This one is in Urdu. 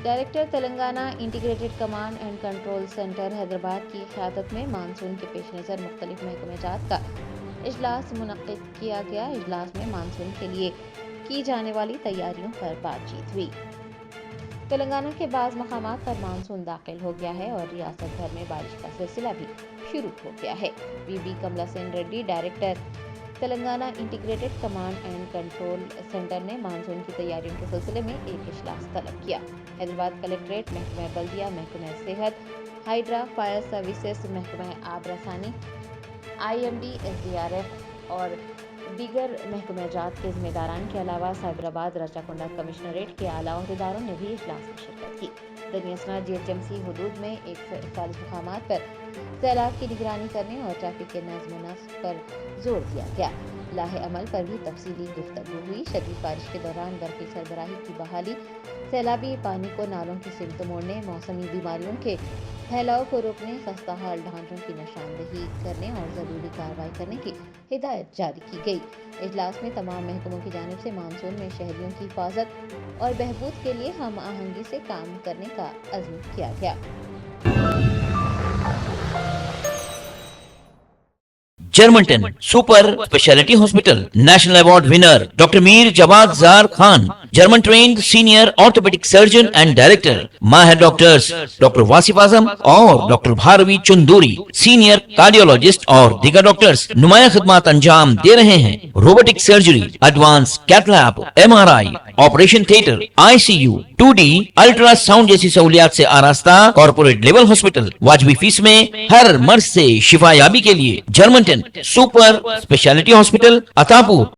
Director Telangana integrated command and control centre Hyderabad کی قیادت میں مانسون کے پیش نظر مختلف محکمہ جات کا اجلاس منعقد کیا گیا۔ اجلاس میں مانسون کے لیے کی جانے والی تیاریوں پر بات چیت ہوئی۔ تلنگانہ کے بعض مقامات پر مانسون داخل ہو گیا ہے اور ریاست بھر میں بارش کا سلسلہ بھی شروع ہو گیا ہے۔ B Kamalasan Reddy, director Telangana integrated command and control centre نے مانسون کی تیاریوں کے سلسلے میں ایک اجلاس طلب کیا۔ حیدرآباد کلکٹریٹ، محکمہ بلدیہ، محکمہ صحت، ہائیڈرا، فائر سروسز، محکمہ آب رسانی، IMD، SDRF اور دیگر محکمہ جات کے ذمہ داران کے علاوہ سائبرآباد، رچاکنڈا کمشنریٹ کے اعلیٰ عہدیداروں نے بھی اجلاس میں شرکت کی۔ دنیا اسنا GHMC حدود میں 141 مقامات پر سیلاب کی نگرانی کرنے اور ٹریفک کے نظم و نسق پر زور دیا گیا۔ لاہ عمل پر بھی تفصیلی گفتگو ہوئی۔ شدید بارش کے دوران برقی سربراہی کی بحالی، سیلابی پانی کو نالوں کی سمت موڑنے، موسمی بیماریوں کے پھیلاؤ کو روکنے، خستہ حال ڈھانچوں کی نشاندہی کرنے اور ضروری کارروائی کرنے کی ہدایت جاری کی گئی۔ اجلاس میں تمام محکموں کی جانب سے مانسون میں شہریوں کی حفاظت اور بہبود کے لیے ہم آہنگی سے کام کرنے کا عزم کیا گیا۔ جرمنٹن super specialty hospital national award winner doctor Mir Jawad Zar Khan, German trained senior orthopedic surgeon and director, ماہر ڈاکٹرز ڈاکٹر واصف اعظم اور doctor Bharavi Chanduri, senior cardiologist اور دیگر ڈاکٹرز نمایاں خدمات انجام دے رہے ہیں۔ Robotic surgery, advance cath lab, MRI، operation theatre, ICU، 2D ultrasound جیسی سہولیات سے آراستہ کارپوریٹ لیول ہاسپٹل، واجبی فیس میں ہر مرض سے شفا یابی کے لیے جرمنٹن سپر اسپیشلٹی ہاسپٹل، عطا پور۔